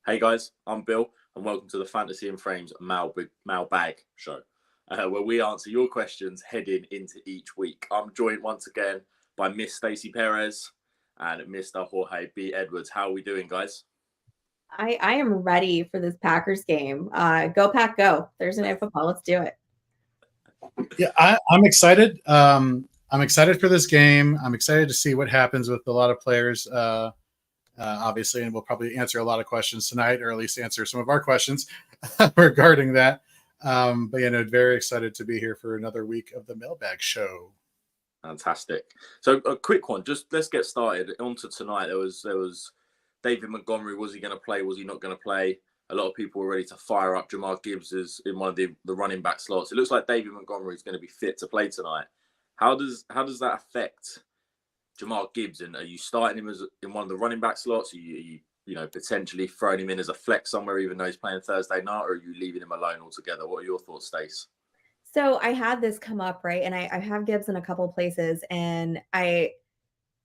Hey guys, I'm Bill, and welcome to the Fantasy and Frames Mailbag show, where we answer your questions heading into each week. I'm joined once again by Miss Stacy Perez and Mr. Jorge B. Edwards. How are we doing, guys? I am ready for this Packers game. Go Pack, go! Thursday Night Football. Let's do it. Yeah, I'm excited. I'm excited for this game. I'm excited to see what happens with a lot of players. Obviously, and we'll probably answer a lot of questions tonight, or at least answer some of our questions regarding that. But very excited to be here for another week of the Mailbag show. Fantastic. So a quick one, just let's get started. On to tonight, there was David Montgomery. Was he going to play? Was he not going to play? A lot of people were ready to fire up Jamar Gibbs as in one of the running back slots. It looks like David Montgomery is going to be fit to play tonight. How does that affect Jamar Gibbs? And are you starting him as in one of the running back slots? Are you potentially throwing him in as a flex somewhere, even though he's playing Thursday night, or are you leaving him alone altogether? What are your thoughts, Stace? So I had this come up, right? And I have Gibbs in a couple of places, and I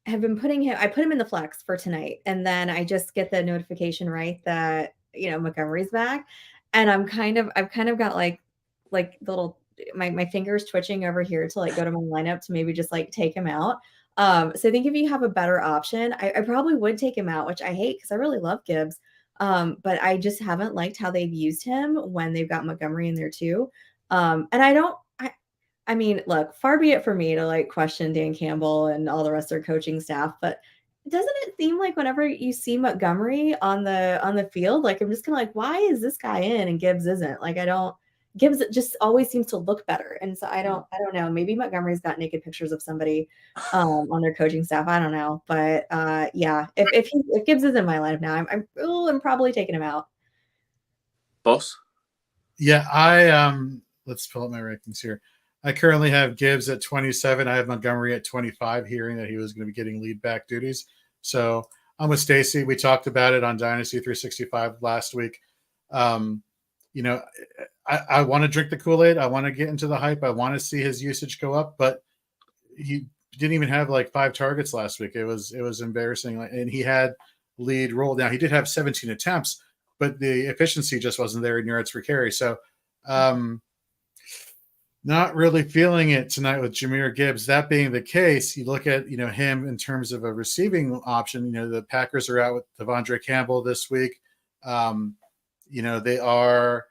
have been I put him in the flex for tonight. And then I just get the notification, right, that, Montgomery's back. And I've kind of got like the little, my fingers twitching over here to go to my lineup to maybe just take him out. So I think if you have a better option, I probably would take him out, which I hate because I really love Gibbs. But I just haven't liked how they've used him when they've got Montgomery in there too. And I mean, look, far be it for me to question Dan Campbell and all the rest of their coaching staff, but doesn't it seem like whenever you see Montgomery on the field, I'm just kind of why is this guy in and Gibbs isn't? Gibbs just always seems to look better. And so I don't know. Maybe Montgomery's got naked pictures of somebody on their coaching staff. I don't know. But yeah, if Gibbs is in my lineup now, I'm probably taking him out. Boss? Yeah, let's pull up my rankings here. I currently have Gibbs at 27. I have Montgomery at 25, hearing that he was going to be getting lead back duties. So I'm with Stacy. We talked about it on Dynasty 365 last week. I want to drink the Kool-Aid. I want to get into the hype. I want to see his usage go up, but he didn't even have 5 targets last week. It was embarrassing. And he had lead role. Now he did have 17 attempts, but the efficiency just wasn't there in yards per carry. So, not really feeling it tonight with Jahmyr Gibbs. That being the case, you look at him in terms of a receiving option. The Packers are out with Devondre Campbell this week. They are,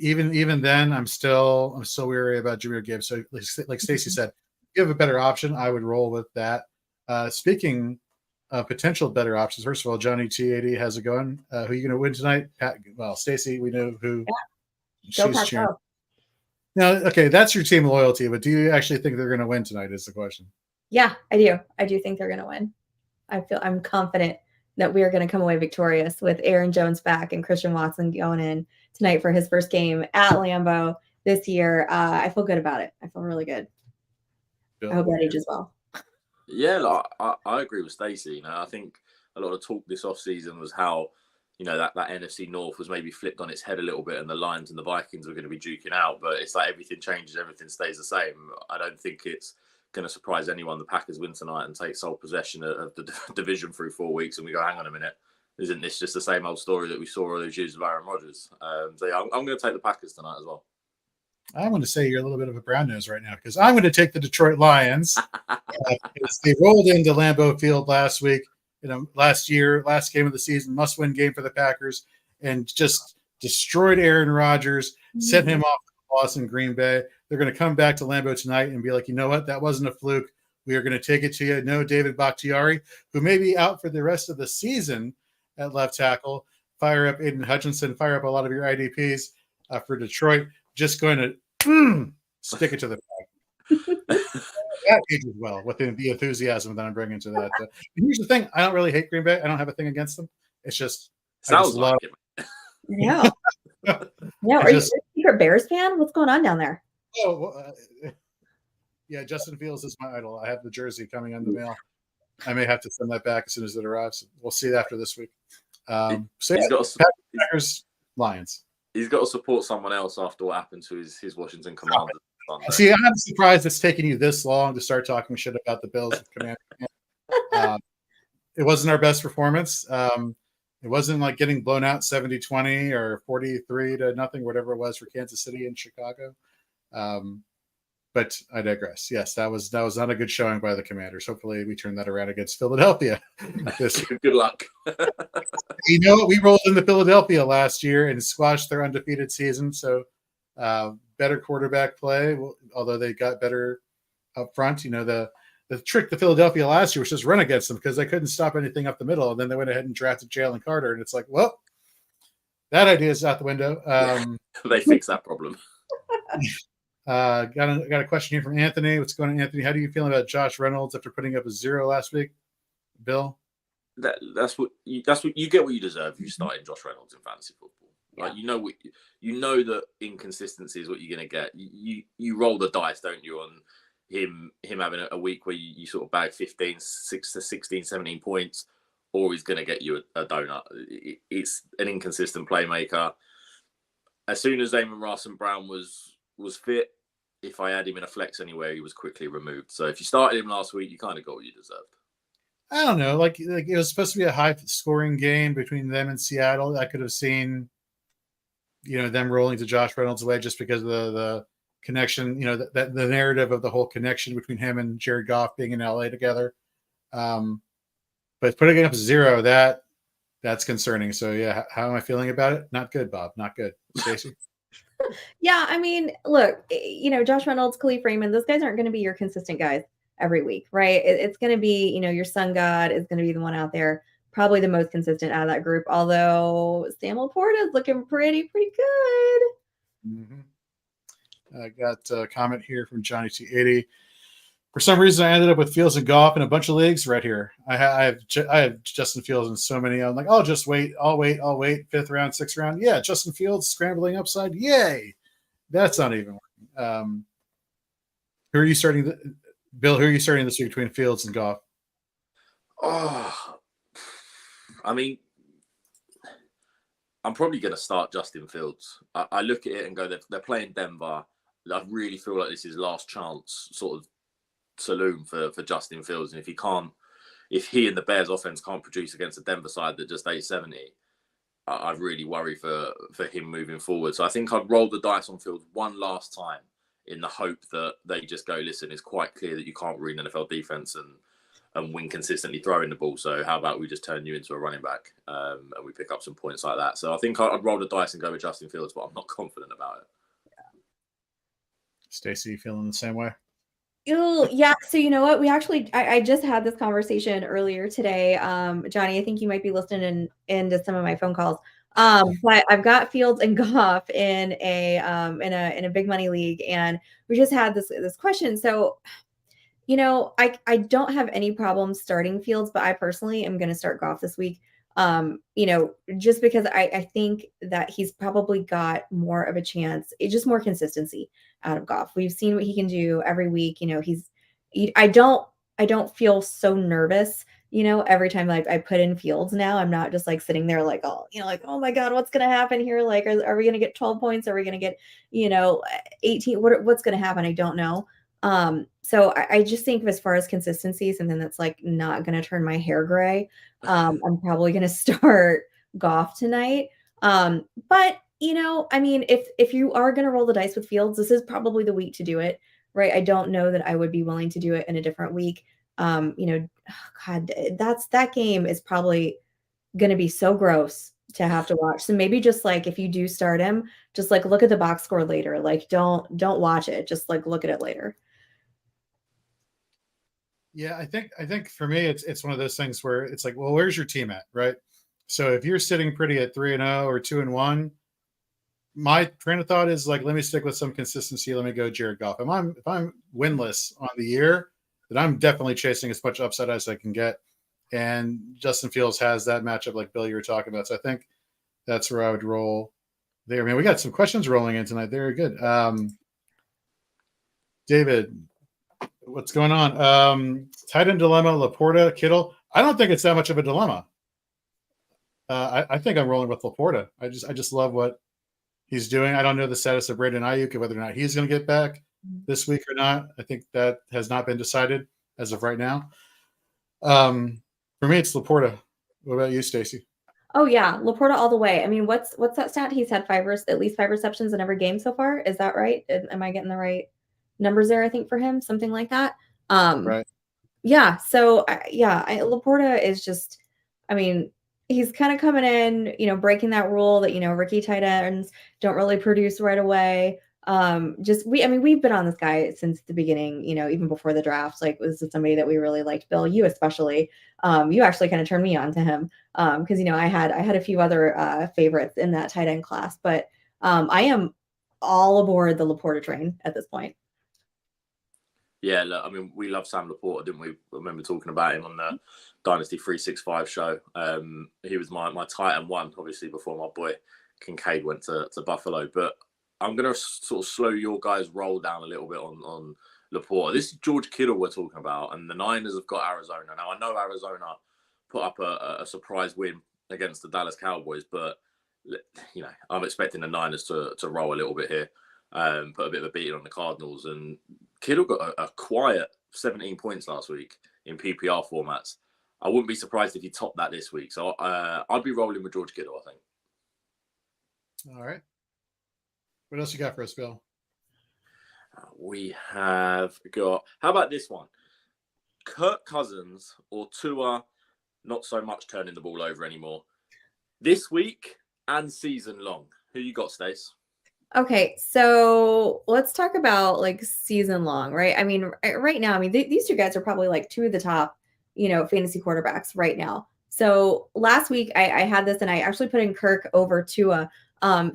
Even then, I'm still weary about Jahmyr Gibbs. So, like Stacy said, if you have a better option, I would roll with that. Speaking of potential better options, first of all, Johnny T80, how's it going? Who are you going to win tonight? Stacy, we know who. Yeah. She's cheering. Now, okay, that's your team loyalty, but do you actually think they're going to win tonight is the question. Yeah, I do. I do think they're going to win. I'm confident that we are going to come away victorious with Aaron Jones back and Christian Watson going in tonight for his first game at Lambeau this year. I feel good about it. I feel really good. I hope that ages well. Yeah, I agree with Stacy. I think a lot of talk this offseason was how that NFC North was maybe flipped on its head a little bit, and the Lions and the Vikings were going to be duking out. But it's everything changes, everything stays the same. I don't think it's going to surprise anyone. The Packers win tonight and take sole possession of the division through 4 weeks, and we go, hang on a minute, isn't this just the same old story that we saw all those years of Aaron Rodgers? So yeah, I'm going to take the Packers tonight as well. I'm going to say you're a little bit of a brown nose right now, because I'm going to take the Detroit Lions. They rolled into Lambeau Field last week. Last game of the season, must-win game for the Packers, and just destroyed Aaron Rodgers, sent him off to the loss in Green Bay. They're going to come back to Lambeau tonight and be like, you know what? That wasn't a fluke. We are going to take it to you. No David Bakhtiari, who may be out for the rest of the season at left tackle. Fire up Aiden Hutchinson. Fire up a lot of your IDPs for Detroit. Just going to stick it to the back. That ages well with the enthusiasm that I'm bringing to that. Here's the thing: I don't really hate Green Bay. I don't have a thing against them. It's just sounds like it. Yeah. Are you a secret Bears fan? What's going on down there? Oh, yeah. Justin Fields is my idol. I have the jersey coming in the mail. I may have to send that back as soon as it arrives. We'll see after this week. Packers, Lions. He's got to support someone else after what happened to his Washington Commanders. See, I'm surprised it's taken you this long to start talking shit about the Bills. it wasn't our best performance. It wasn't like getting blown out 70-20 or 43-0, whatever it was for Kansas City and Chicago. But I digress. Yes, that was not a good showing by the Commanders. Hopefully we turn that around against Philadelphia this year. Good luck. You know what? We rolled into Philadelphia last year and squashed their undefeated season. So better quarterback play, although they got better up front. You know, the trick to Philadelphia last year was just run against them because they couldn't stop anything up the middle. And then they went ahead and drafted Jalen Carter. And it's like, well, that idea is out the window. They fixed that problem. Got a question here from Anthony. What's going on, Anthony? How do you feel about Josh Reynolds after putting up a 0 last week? Bill? That's what you get what you deserve if you started Josh Reynolds in fantasy football. Like you know that inconsistency is what you're gonna get. You roll the dice, don't you, on him having a week where you sort of bag 16, 17 points, or he's gonna get you a donut. It's an inconsistent playmaker. As soon as Amon Ross and Brown was fit, if I had him in a flex anywhere, he was quickly removed. So if you started him last week, you kind of got what you deserved. I don't know. Like it was supposed to be a high-scoring game between them and Seattle. I could have seen, them rolling to Josh Reynolds' way just because of the connection. The narrative of the whole connection between him and Jared Goff being in LA together. But putting it up 0, that's concerning. So yeah, how am I feeling about it? Not good, Bob. Not good. Stacy. Yeah, I mean, look, Josh Reynolds, Khalif Raymond, those guys aren't going to be your consistent guys every week, right? It's going to be, your sun god is going to be the one out there, probably the most consistent out of that group. Although Sam Laporta is looking pretty good. Mm-hmm. I got a comment here from Johnny T80. For some reason, I ended up with Fields and Goff in a bunch of leagues right here. I have Justin Fields in so many. I'm like, I'll just wait. I'll wait. 5th round, 6th round. Yeah, Justin Fields scrambling upside. Yay. That's not even working. Who are you starting? Bill, who are you starting this week between Fields and Goff? Oh, I mean, I'm probably going to start Justin Fields. I look at it and go, they're playing Denver. I really feel like this is last chance sort of saloon for Justin Fields. And if he and the Bears offense can't produce against a Denver side that just 870, I really worry for him moving forward. So I think I'd roll the dice on Fields one last time in the hope that they just go, listen, it's quite clear that you can't read an NFL defense and win consistently throwing the ball. So how about we just turn you into a running back and we pick up some points like that. So I think I'd roll the dice and go with Justin Fields, but I'm not confident about it. Yeah. Stacy, feeling the same way? Yeah. So you know what? We actually, I just had this conversation earlier today. Johnny, I think you might be listening into some of my phone calls. But I've got Fields and Goff in a big money league, and we just had this question. So, I don't have any problem starting Fields, but I personally am going to start Goff this week. Just because I think that he's probably got more of a chance, just more consistency out of Goff. We've seen what he can do every week. I don't feel so nervous, every time I put in Fields now. I'm not just like sitting there like, oh my God, what's going to happen here? Like, are we going to get 12 points? Are we going to get, 18? What's going to happen? I don't know. So I just think as far as consistency, something that's like not going to turn my hair gray. I'm probably going to start Goff tonight. But I mean, if you are going to roll the dice with Fields, this is probably the week to do it, right? I don't know that I would be willing to do it in a different week. God, that game is probably going to be so gross to have to watch. So maybe just like, if you do start him, just like look at the box score later. Like don't watch it. Just like look at it later. Yeah, I think for me, it's one of those things where it's like, well, where's your team at, right? So if you're sitting pretty at 3-0 or 2-1, my train of thought is like, let me stick with some consistency. Let me go Jared Goff. If I'm winless on the year, then I'm definitely chasing as much upside as I can get. And Justin Fields has that matchup like Bill you were talking about. So I think that's where I would roll there. I mean, we got some questions rolling in tonight. Very good. David, what's going on? Tight end dilemma, Laporta, Kittle. I don't think it's that much of a dilemma. I think I'm rolling with Laporta. I just love what he's doing. I don't know the status of Brandon Ayuk, whether or not he's going to get back this week or not. I think that has not been decided as of right now. For me, it's Laporta. What about you, Stacy? Oh yeah, Laporta all the way. I mean, what's that stat? He's had at least 5 receptions in every game so far. Is that right? Am I getting the right numbers there? I think for him, something like that. Right. Yeah. So Laporta is just. I mean, he's kind of coming in, breaking that rule that rookie tight ends don't really produce right away. We've been on this guy since the beginning, even before the draft. Like, this is somebody that we really liked. Bill, you especially. You actually kind of turned me on to him because I had a few other favorites in that tight end class, but I am all aboard the Laporta train at this point. Yeah, look, I mean, we love Sam Laporta, didn't we? I remember talking about him on the Dynasty 365 show. He was my tight end one, obviously, before my boy Kincaid went to Buffalo. But I'm going to sort of slow your guys' roll down a little bit on Laporta. This is George Kittle we're talking about, and the Niners have got Arizona. Now, I know Arizona put up a surprise win against the Dallas Cowboys, but, I'm expecting the Niners to roll a little bit here. Put a bit of a beating on the Cardinals, and Kittle got a quiet 17 points last week in PPR formats. I wouldn't be surprised if he topped that this week. So I'd be rolling with George Kittle, I think. All right. What else you got for us, Bill? We have got, how about this one? Kirk Cousins or Tua, not so much turning the ball over anymore. This week and season long. Who you got, Stace? Okay, so let's talk about like season long, right? I mean, right now, these two guys are probably like two of the top, fantasy quarterbacks right now. So last week I had this and I actually put in Kirk over Tua,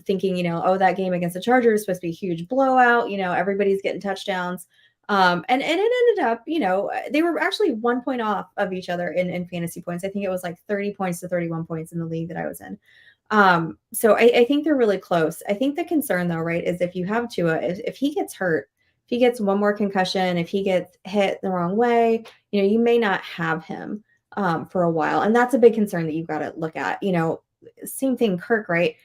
thinking, that game against the Chargers is supposed to be a huge blowout, everybody's getting touchdowns. And it ended up, they were actually 1 point off of each other in fantasy points. I think it was like 30 points to 31 points in the league that I was in. So I think they're really close. I think the concern though, right, is if you have Tua, if he gets hurt, if he gets one more concussion, if he gets hit the wrong way, you may not have him for a while. And that's a big concern that you've got to look at. Same thing, Kirk, right?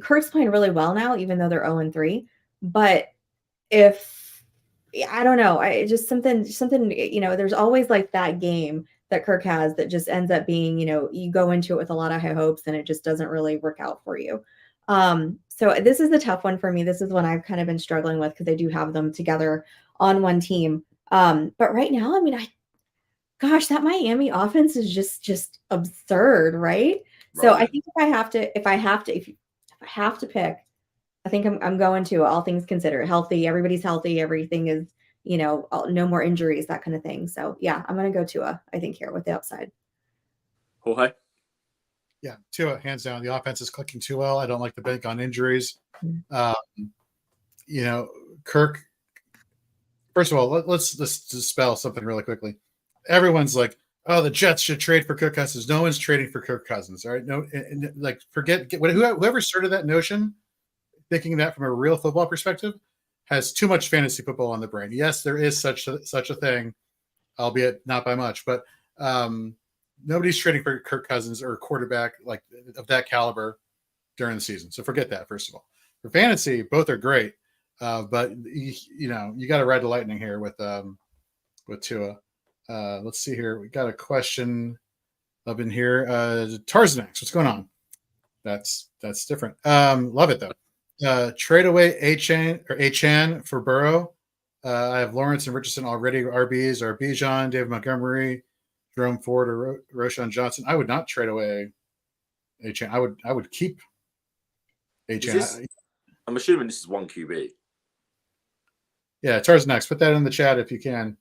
Kirk's playing really well now, even though they're 0-3. But I don't know, I just something, there's always like that game that Kirk has that just ends up being, you go into it with a lot of high hopes and it just doesn't really work out for you. So this is the tough one for me. This is one I've kind of been struggling with because I do have them together on one team. But right now, gosh, that Miami offense is just absurd, right? So I think if I have to pick, I think I'm going to, all things considered, healthy. Everybody's healthy. Everything is, no more injuries, that kind of thing. So yeah, I'm going to go Tua, I think, here with the upside. Jorge? Yeah, Tua, hands down. The offense is clicking too well. I don't like the bank on injuries. Kirk, first of all, let's dispel something really quickly. Everyone's like, oh, the Jets should trade for Kirk Cousins. No one's trading for Kirk Cousins. All right. No, whoever started that notion, thinking that from a real football perspective, has too much fantasy football on the brain. Yes, there is such a thing, albeit not by much, but nobody's trading for Kirk Cousins or a quarterback like of that caliber during the season. So forget that, first of all. For fantasy, both are great, but you got to ride the lightning here with Tua. Let's see here. We got a question up in here. Tarzanax, what's going on? That's different. Love it though. Trade away Achan for Burrow. I have Lawrence and Richardson already. RBs are Bijan, David Montgomery, Jerome Ford, or Roshan Johnson. I would not trade away Achan. I would keep Achan. I'm assuming this is one QB. Yeah, Tarzanax, put that in the chat if you can.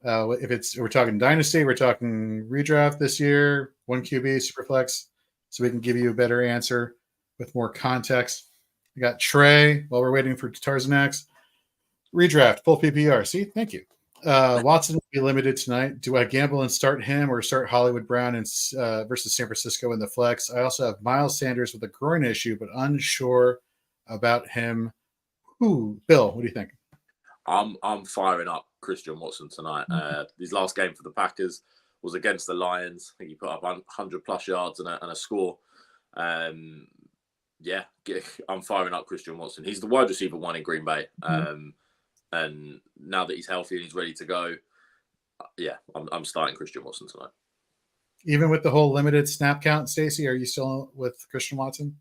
If we're talking Dynasty, we're talking redraft this year, one QB, Superflex, so we can give you a better answer with more context. We got Trey while we're waiting for Tarzanax. Redraft, full PPR. See, thank you. Watson will be limited tonight. Do I gamble and start him or start Hollywood Brown versus San Francisco in the flex? I also have Miles Sanders with a groin issue, but unsure about him. Bill, what do you think? I'm firing up Christian Watson tonight. His last game for the Packers was against the Lions. I think he put up 100 plus yards and a score. Yeah, I'm firing up Christian Watson. He's the wide receiver one in Green Bay. And now that he's healthy and he's ready to go, yeah, I'm starting Christian Watson tonight. Even with the whole limited snap count, Stacy, are you still with Christian Watson?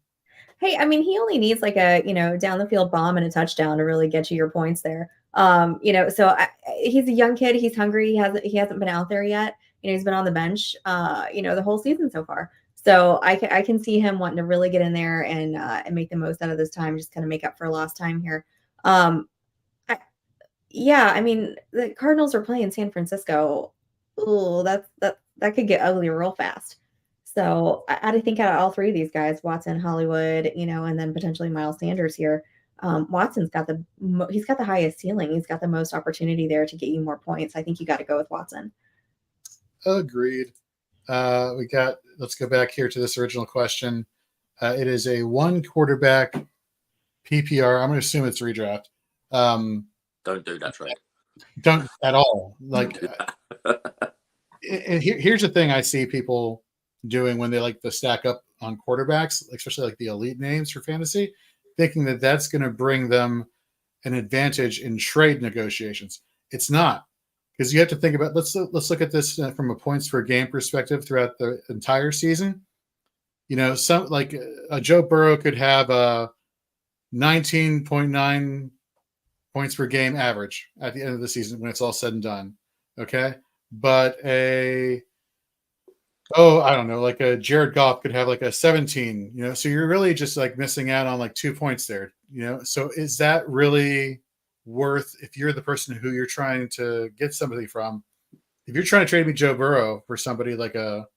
Hey, I mean, he only needs like a, down the field bomb and a touchdown to really get you your points there. So he's a young kid. He's hungry. He hasn't been out there yet. He's been on the bench, the whole season so far. So I can see him wanting to really get in there and make the most out of this time, just kind of make up for lost time here. I mean, the Cardinals are playing San Francisco. Ooh, that could get ugly real fast. So I think out of all three of these guys, Watson, Hollywood, and then potentially Miles Sanders here, Watson's got he's got the highest ceiling. He's got the most opportunity there to get you more points. I think you got to go with Watson. Agreed. Let's go back here to this original question. It is a 1 quarterback PPR. I'm going to assume it's redraft. Don't do that trade. Don't at all. Like, and here's the thing I see people doing when they like to stack up on quarterbacks, especially like the elite names for fantasy, thinking that that's going to bring them an advantage in trade negotiations. It's not, because you have to think about. Let's look at this from a points per game perspective throughout the entire season. Some like a Joe Burrow could have a 19.9 points per game average at the end of the season when it's all said and done. Okay. But I don't know, like a Jared Goff could have like a 17, so you're really just like missing out on like 2 points there, So is that really worth, if you're the person who you're trying to get somebody from, if you're trying to trade me Joe Burrow for somebody like a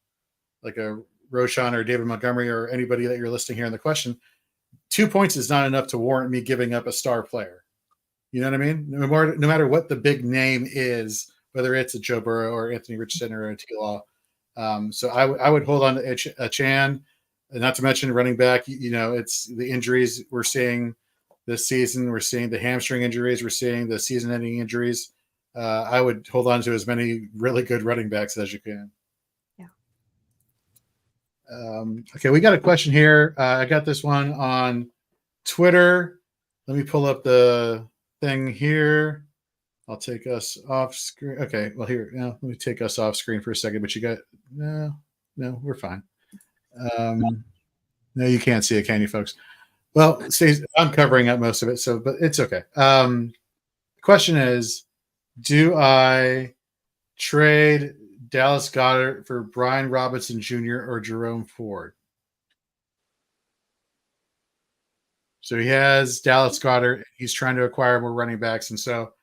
Roshan or David Montgomery or anybody that you're listing here in the question, 2 points is not enough to warrant me giving up a star player. You know what I mean? No matter what the big name is, whether it's a Joe Burrow or Anthony Richardson or a T-Law. So I would hold on to a Chan, not to mention running back. It's the injuries we're seeing this season. We're seeing the hamstring injuries. We're seeing the season-ending injuries. I would hold on to as many really good running backs as you can. Yeah. Okay, we got a question here. I got this one on Twitter. Let me pull up the thing here. I'll take us off screen. Okay, well here, let me take us off screen for a second. But you got no, we're fine. No, you can't see it, can you, folks? Well, I'm covering up most of it, but it's okay. The question is, do I trade Dallas Goedert for Brian Robinson Jr. or Jerome Ford? So he has Dallas Goedert. He's trying to acquire more running backs, and so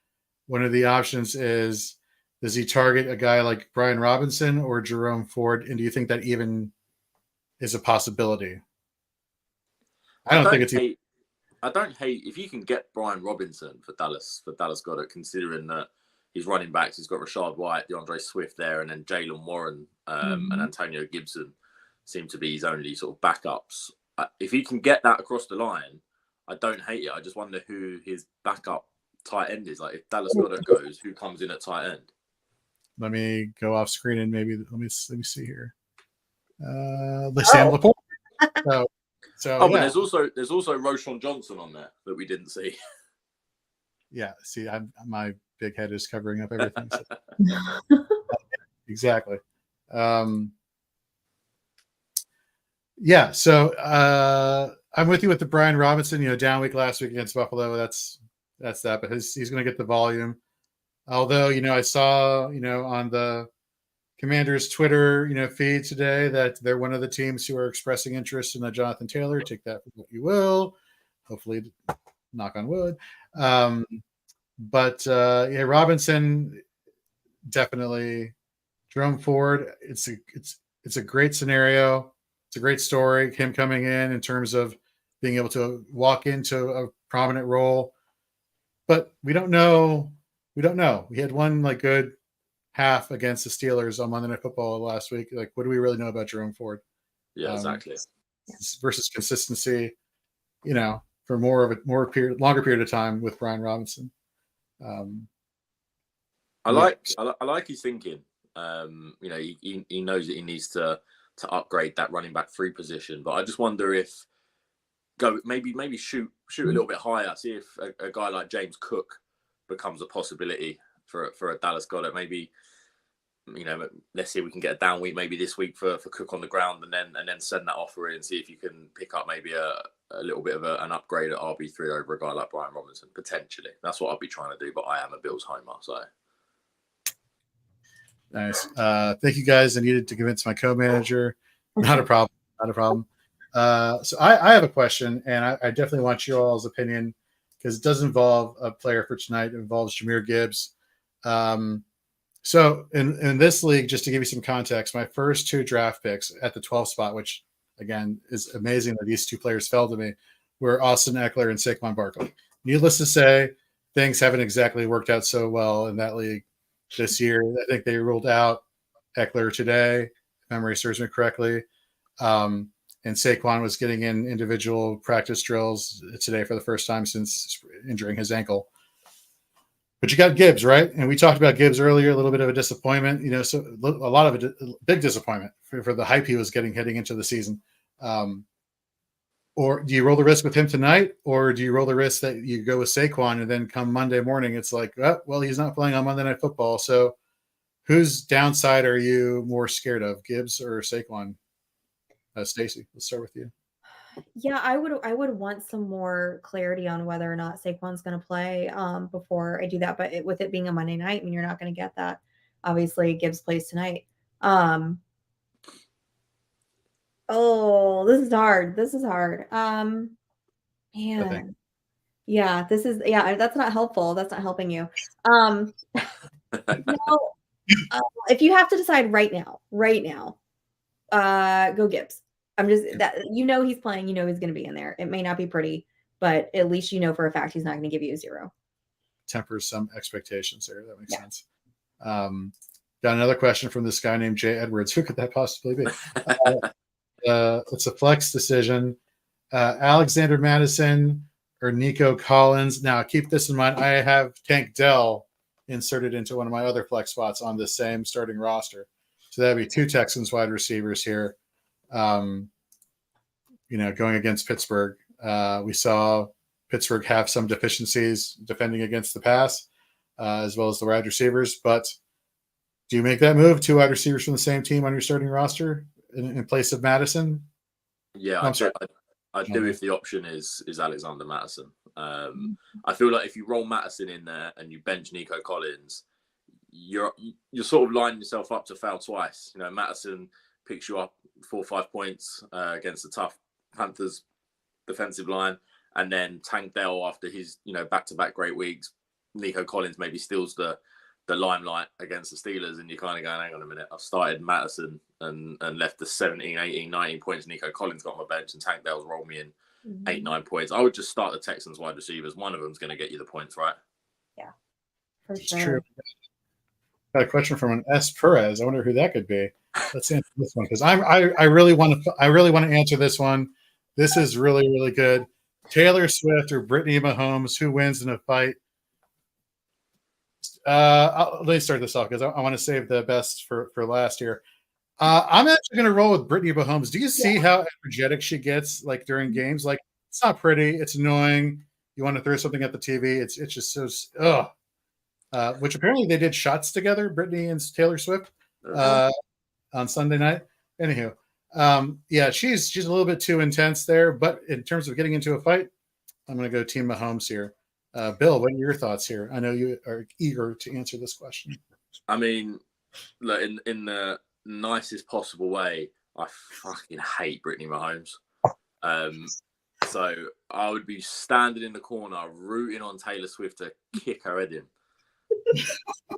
one of the options is, does he target a guy like Brian Robinson or Jerome Ford? And do you think that even is a possibility? I don't think it's. I don't hate if you can get Brian Robinson for Dallas Goedert, considering that he's running backs. He's got Rashad White, DeAndre Swift there, and then Jalen Warren and Antonio Gibson seem to be his only sort of backups. If he can get that across the line, I don't hate it. I just wonder who his backup tight end is. Like, if Dallas Goedert goes, who comes in at tight end? Let me go off screen and maybe let me see here. Sam Laporte. But there's also Roshan Johnson on there that we didn't see. Yeah, see, my big head is covering up everything. So. Exactly. Yeah, so I'm with you with the Brian Robinson. Down week last week against Buffalo. That's that. But he's going to get the volume. Although I saw on the Commanders Twitter feed today that they're one of the teams who are expressing interest in Jonathan Taylor. Take that for what you will. Hopefully, knock on wood. But Robinson definitely. Jerome Ford. It's a great scenario. It's a great story. Him coming in terms of being able to walk into a prominent role, but we don't know. We had one good half against the Steelers on Monday Night Football last week. Like, what do we really know about Jerome Ford? Yeah, exactly. Versus consistency, for longer period of time with Brian Robinson. I like his thinking. He knows that he needs to upgrade that running back 3 position, but I just wonder if maybe shoot a little bit higher. See if a guy like James Cook becomes a possibility for a Dallas Goedert. Maybe let's see if we can get a down week maybe this week for Cook on the ground, and then send that offer in and see if you can pick up maybe a little bit of an upgrade at RB3 over a guy like Brian Robinson, potentially. That's what I'll be trying to do, but I am a Bills homer, so. Nice. Thank you guys. I needed to convince my co-manager. Not a problem. Not a problem. So I have a question, and I definitely want you all's opinion because it does involve a player for tonight. It involves Jahmyr Gibbs. So in this league, just to give you some context, my first 2 draft picks at the 12th spot, which again is amazing that these 2 players fell to me, were Austin Eckler and Saquon Barkley. Needless to say, things haven't exactly worked out so well in that league this year. I think they ruled out Eckler today, if memory serves me correctly. And Saquon was getting in individual practice drills today for the first time since injuring his ankle. But you got Gibbs, right? And we talked about Gibbs earlier, a little bit of a disappointment, so a lot of a big disappointment for the hype he was getting heading into the season. Or do you roll the risk with him tonight, or do you roll the risk that you go with Saquon and then come Monday morning, it's like, oh, well, he's not playing on Monday Night Football. So whose downside are you more scared of, Gibbs or Saquon? Stacy, let's start with you. Yeah, I would want some more clarity on whether or not Saquon's going to play before I do that. But with it being a Monday night, I mean, you're not going to get that. Obviously, Gibbs plays tonight. Oh, this is hard. Man. Yeah, that's not helpful. That's not helping you. If you have to decide right now, go Gibbs. I'm just that he's playing, he's going to be in there. It may not be pretty, but at least for a fact he's not going to give you a 0. Tempers some expectations there. That makes sense. Got another question from this guy named Jay Edwards. Who could that possibly be? It's a flex decision. Alexander Madison or Nico Collins. Now, keep this in mind. I have Tank Dell inserted into one of my other flex spots on the same starting roster. So that'd be 2 Texans wide receivers here. Going against Pittsburgh. We saw Pittsburgh have some deficiencies defending against the pass, as well as the wide receivers. But do you make that move? 2 wide receivers from the same team on your starting roster in place of Madison? Yeah, I do if the option is Alexander Madison. I feel like if you roll Madison in there and you bench Nico Collins, you're sort of lining yourself up to fail twice. Madison picks you up 4 or 5 points against the tough Panthers defensive line, and then Tank Dell after his back-to-back great weeks, Nico Collins maybe steals the limelight against the Steelers, and you're kind of going, hang on a minute, I've started Madison and left the 17, 18, 19 points Nico Collins got on my bench, and Tank Dell's rolled me in 8, 9 points. I would just start the Texans wide receivers. One of them's going to get you the points, right? Yeah, for it's sure. True. Got a question from an S. Perez. I wonder who that could be. Let's answer this one because I really want to answer this one. This is really, really good. Taylor Swift or Brittany Mahomes, who wins in a fight? Let me start this off because I want to save the best for last here. I'm actually going to roll with Brittany Mahomes. Do you see how energetic she gets during games? It's not pretty. It's annoying. You want to throw something at the TV. It's just so which apparently they did shots together, Brittany and Taylor Swift, on Sunday night. Anywho, she's a little bit too intense there. But in terms of getting into a fight, I'm going to go Team Mahomes here. Bill, what are your thoughts here? I know you are eager to answer this question. I mean, look, in the nicest possible way, I fucking hate Brittany Mahomes. So I would be standing in the corner rooting on Taylor Swift to kick her head in.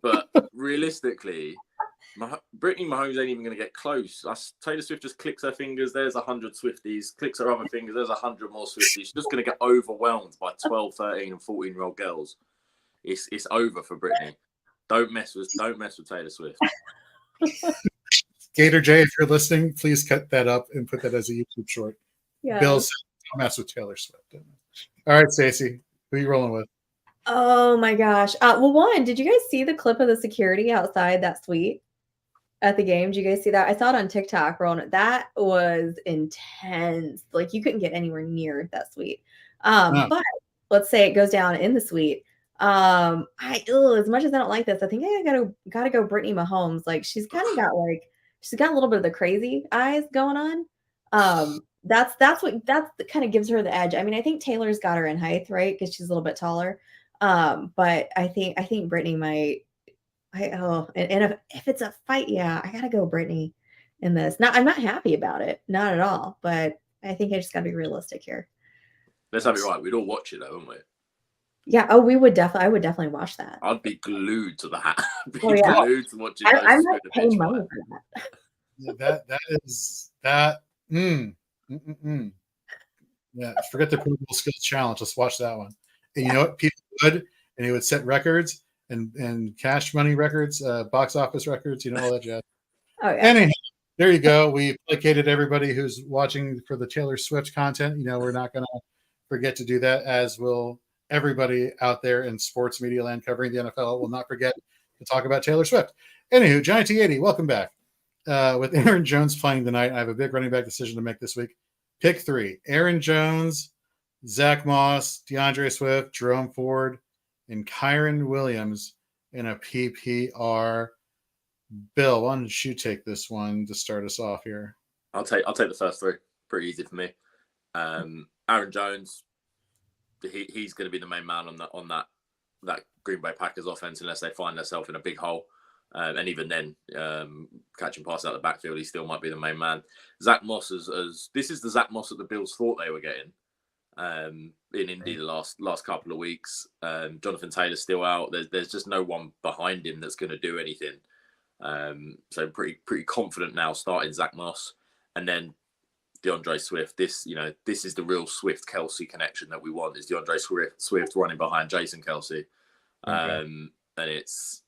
But realistically, Brittany Mahomes ain't even going to get close. Taylor Swift just clicks her fingers. There's 100 Swifties. Clicks her other fingers. There's 100 more Swifties. She's just going to get overwhelmed by 12, 13, and 14-year-old girls. It's over for Brittany. Don't mess with Taylor Swift. Gator J, if you're listening, please cut that up and put that as a YouTube short. Yeah. Bill said, don't mess with Taylor Swift. All right, Stacy, who are you rolling with? Oh my gosh. Well, did you guys see the clip of the security outside that suite at the game? Did you guys see that? I saw it on TikTok. That was intense. You couldn't get anywhere near that suite. But let's say it goes down in the suite. As much as I don't like this, I think I gotta go Brittany Mahomes. Like she's got a little bit of the crazy eyes going on. That's what kind of gives her the edge. I mean, I think Taylor's got her in height, right? Because she's a little bit taller. But I think Brittany might. And if it's a fight, yeah, I gotta go Brittany in this. I'm not happy about it, not at all. But I think I just gotta be realistic here. Let's have it right. We'd all watch it, though, wouldn't we? Yeah. Oh, I would definitely watch that. I'd be glued to that. Glued to watching those. I might pay money for that. Yeah, that is that. Yeah, forget the provable skills challenge. Let's watch that one. And you know what? People would, and he would set records and cash money records, box office records. You know all that jazz. Oh yeah. Anyhow, there you go. We placated everybody who's watching for the Taylor Swift content. You know, we're not going to forget to do that, as will everybody out there in sports media land covering the NFL will not forget to talk about Taylor Swift. Anywho, Johnny T80, welcome back. With Aaron Jones playing tonight, I have a big running back decision to make this week. Pick 3. Aaron Jones, Zach Moss, DeAndre Swift, Jerome Ford, and Kyron Williams in a PPR. Bill, why don't you take this one to start us off here? I'll take the first 3. Pretty easy for me. Aaron Jones, he's going to be the main man on that Green Bay Packers offense unless they find themselves in a big hole. And even then, catching passes out the backfield, he still might be the main man. Zach Moss, this is the Zach Moss that the Bills thought they were getting in Indy the last couple of weeks. Jonathan Taylor's still out. There's just no one behind him that's going to do anything. So pretty confident now starting Zach Moss, and then DeAndre Swift. This is the real Swift Kelsey connection that we want. Is DeAndre Swift running behind Jason Kelsey. Okay. And it's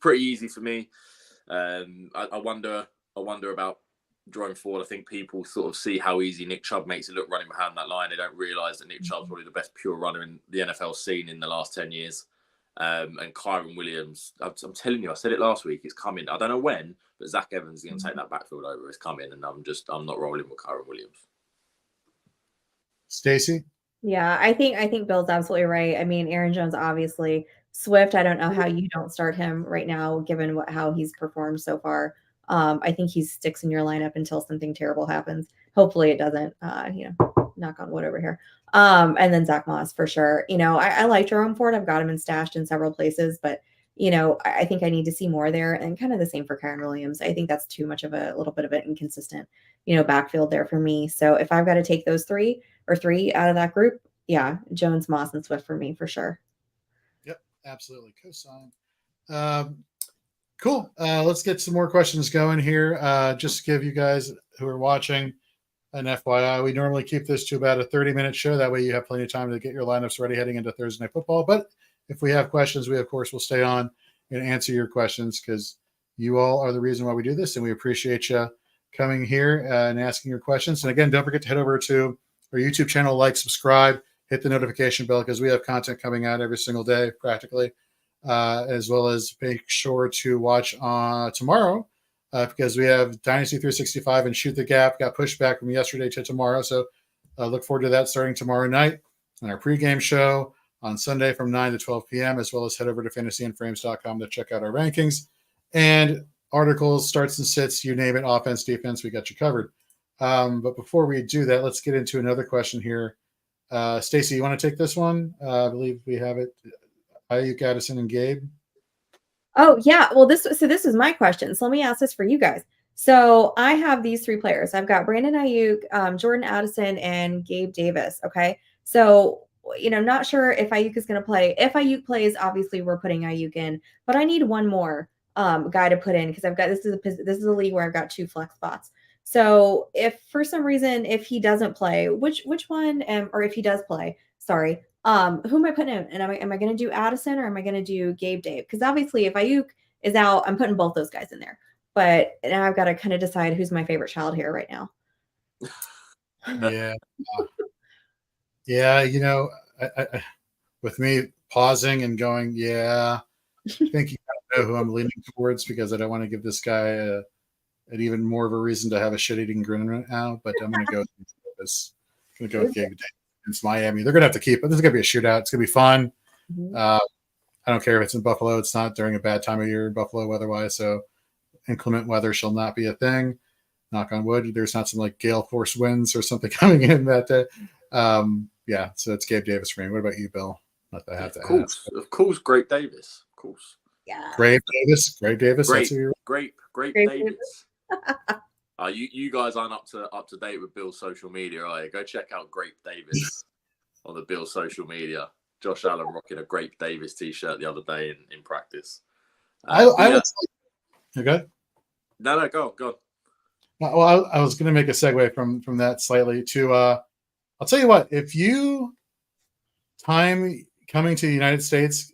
pretty easy for me. I wonder about Jerome Ford. I think people sort of see how easy Nick Chubb makes it look running behind that line. They don't realise that Nick Chubb's probably the best pure runner in the NFL scene in the last 10 years. And Kyron Williams, I'm telling you, I said it last week, it's coming. I don't know when, but Zach Evans is going to take that backfield over. It's coming, and I'm not rolling with Kyron Williams. Stacy? Yeah, I think Bill's absolutely right. I mean, Aaron Jones, obviously. Swift, I don't know how you don't start him right now, given how he's performed so far. I think he sticks in your lineup until something terrible happens. Hopefully it doesn't, knock on wood over here. And then Zach Moss for sure. I like Jerome Ford. I've got him stashed in several places, but I think I need to see more there, and kind of the same for Kyron Williams. I think that's too much of a little bit of an inconsistent, backfield there for me. So if I've got to take those three out of that group, yeah, Jones, Moss, and Swift for me for sure. Yep, absolutely. Cosign. Cool. Let's get some more questions going here. Just to give you guys who are watching an FYI, we normally keep this to about a 30-minute show. That way you have plenty of time to get your lineups ready heading into Thursday Night Football. But if we have questions, we, of course, will stay on and answer your questions, because you all are the reason why we do this, and we appreciate you coming here and asking your questions. And again, don't forget to head over to our YouTube channel, like, subscribe, hit the notification bell, because we have content coming out every single day practically, as well as make sure to watch tomorrow, because we have Dynasty 365 and Shoot the Gap got pushed back from yesterday to tomorrow. So look forward to that starting tomorrow night, and our pregame show on Sunday from 9 to 12 p.m., as well as head over to fantasyandframes.com to check out our rankings and articles, starts and sits, you name it, offense, defense, we got you covered. But before we do that, let's get into another question here. Stacy, you want to take this one? I believe we have it. Ayuk, Addison, and Gabe. Oh, yeah. Well, this is my question. So let me ask this for you guys. So I have these 3 players. I've got Brandon Ayuk, Jordan Addison, and Gabe Davis. Okay. So, not sure if Ayuk is going to play. If Ayuk plays, obviously we're putting Ayuk in, but I need one more guy to put in, because I've got, this is a league where I've got 2 flex spots. So if for some reason, if he doesn't play, which one, or if he does play, sorry, who am I putting in? And am I going to do Addison, or am I going to do Gabe Dave? Because obviously if Ayuk is out, I'm putting both those guys in there. But now I've got to kind of decide who's my favorite child here right now. Yeah. Yeah, I, with me pausing and going, yeah, I think you know who I'm leaning towards, because I don't want to give this guy an even more of a reason to have a shit-eating grin right now. But I'm going to go with Gabe against Miami. They're going to have to keep it. This is going to be a shootout. It's going to be fun. I don't care if it's in Buffalo. It's not during a bad time of year in Buffalo weather-wise, so inclement weather shall not be a thing. Knock on wood. There's not some like gale force winds or something coming in that day. Yeah, so it's Gabe Davis for me. What about you, Bill? Not that I have to ask. Of course, Grape Davis. Of course. Yeah. Grape Davis. Grape Davis. You guys aren't up to date with Bill's social media, are you? Go check out Grape Davis on the Bill social media. Josh Allen rocking a Grape Davis t-shirt the other day in practice. I would say, okay. No, go on. Well, I was going to make a segue from that slightly to. I'll tell you what. If you time coming to the United States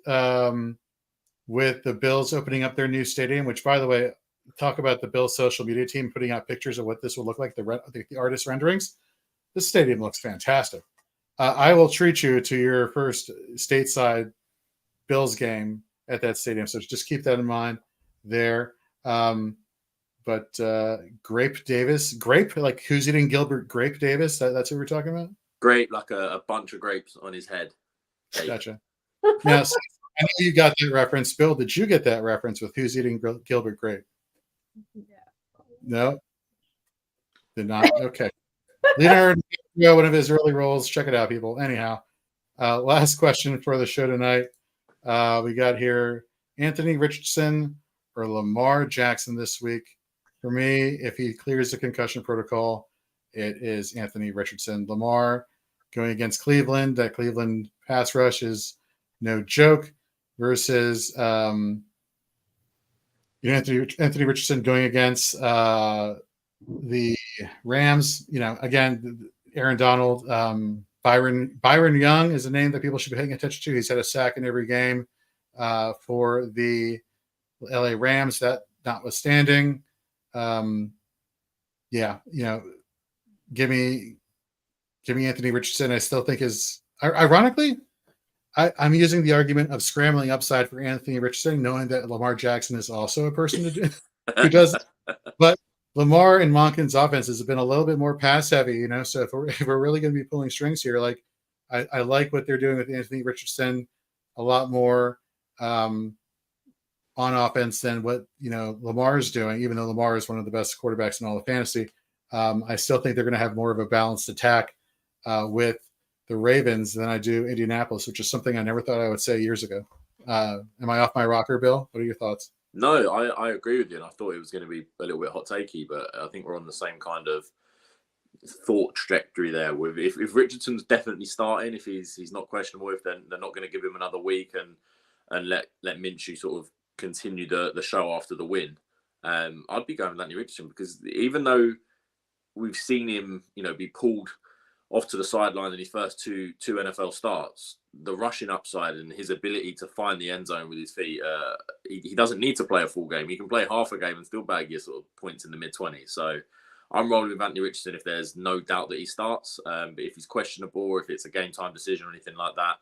with the Bills opening up their new stadium, which, by the way, talk about the Bills social media team putting out pictures of what this will look like, the artist renderings. This stadium looks fantastic. I will treat you to your first stateside Bills game at that stadium. So just keep that in mind there. But Grape Davis, like who's eating Gilbert Grape Davis? That's what we're talking about? Grape, like a bunch of grapes on his head. Gotcha. Now, so I know you got that reference. Bill, did you get that reference with who's eating Gilbert Grape? No? Did not? Okay. Leonardo, one of his early roles. Check it out, people. Anyhow, last question for the show tonight. We got here Anthony Richardson or Lamar Jackson this week. For me, if he clears the concussion protocol, it is Anthony Richardson. Lamar going against Cleveland. That Cleveland pass rush is no joke versus Anthony Richardson going against the Rams. Again, Aaron Donald, Byron Young is a name that people should be paying attention to. He's had a sack in every game for the LA Rams. That notwithstanding, give me Anthony Richardson. I still think is ironically, I'm using the argument of scrambling upside for Anthony Richardson, knowing that Lamar Jackson is also a person who does it. But Lamar and Monken's offenses have been a little bit more pass heavy, So if we're really going to be pulling strings here, like I like what they're doing with Anthony Richardson a lot more on offense than what Lamar is doing. Even though Lamar is one of the best quarterbacks in all of fantasy, I still think they're going to have more of a balanced attack with the Ravens than I do Indianapolis, which is something I never thought I would say years ago. Am I off my rocker, Bill? What are your thoughts? No, I agree with you, and I thought it was going to be a little bit hot takey, but I think we're on the same kind of thought trajectory there. With if Richardson's definitely starting, if he's not questionable, if they're not going to give him another week and let Minshew sort of continue the show after the win, I'd be going with Anthony Richardson, because even though we've seen him, be pulled off to the sideline in his first two NFL starts, the rushing upside and his ability to find the end zone with his feet, he doesn't need to play a full game. He can play half a game and still bag your sort of points in the mid-20s. So I'm rolling with Anthony Richardson if there's no doubt that he starts. But if he's questionable or if it's a game time decision or anything like that,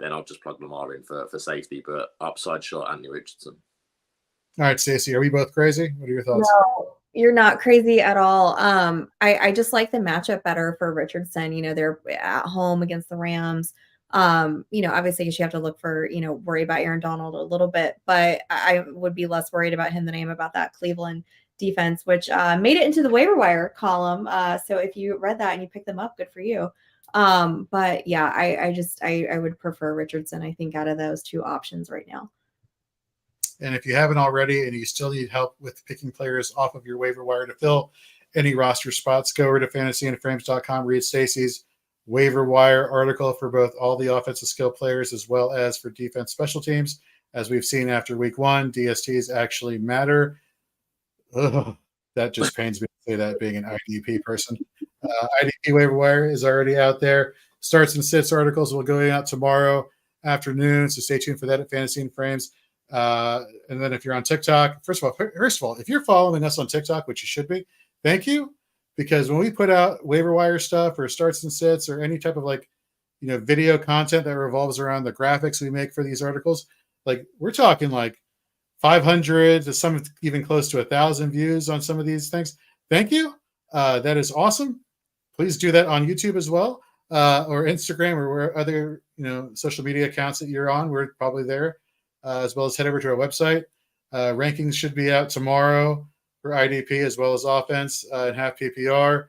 then I'll just plug Lamar in for safety. But upside shot, Anthony Richardson. All right, Stacy, are we both crazy? What are your thoughts? No, you're not crazy at all. I just like the matchup better for Richardson. They're at home against the Rams. Obviously you have to look for, worry about Aaron Donald a little bit, but I would be less worried about him than I am about that Cleveland defense, which made it into the waiver wire column. So if you read that and you picked them up, good for you. But yeah, I would prefer Richardson, I think, out of those two options right now. And if you haven't already and you still need help with picking players off of your waiver wire to fill any roster spots, go over to fantasyandframes.com, read Stacy's waiver wire article for both all the offensive skill players as well as for defense special teams. As we've seen after week 1, DSTs actually matter. Ugh, that just pains me to say that, being an IDP person. IDP waiver wire is already out there. Starts and sits articles will go out tomorrow afternoon, so stay tuned for that at Fantasy and Frames. And then if you're on TikTok, first of all, if you're following us on TikTok, which you should be, thank you. Because when we put out waiver wire stuff or starts and sits or any type of video content that revolves around the graphics we make for these articles, we're talking 500 to some even close to 1,000 views on some of these things. Thank you. That is awesome. Please do that on YouTube as well, or Instagram, or where other social media accounts that you're on. We're probably there. as well as head over to our website. Rankings should be out tomorrow for IDP as well as offense and half PPR.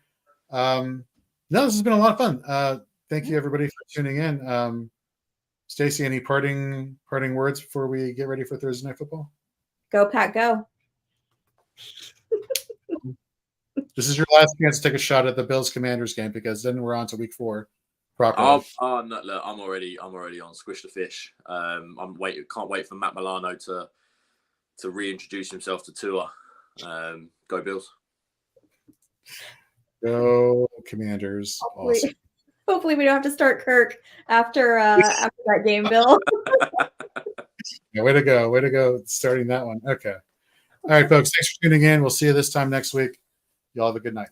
No, this has been a lot of fun. Thank you, everybody, for tuning in. Stacy, any parting words before we get ready for Thursday Night Football? Go, Pack, go. This is your last chance to take a shot at the Bills-Commanders game, because then we're on to week 4 properly. No, look, I'm already on Squish the Fish. Can't wait for Matt Milano to reintroduce himself to Tua. Go Bills. Go Commanders. Awesome. Hopefully we don't have to start Kirk after that game, Bill. Yeah, way to go starting that one. Okay. All right, folks, thanks for tuning in. We'll see you this time next week. Y'all have a good night.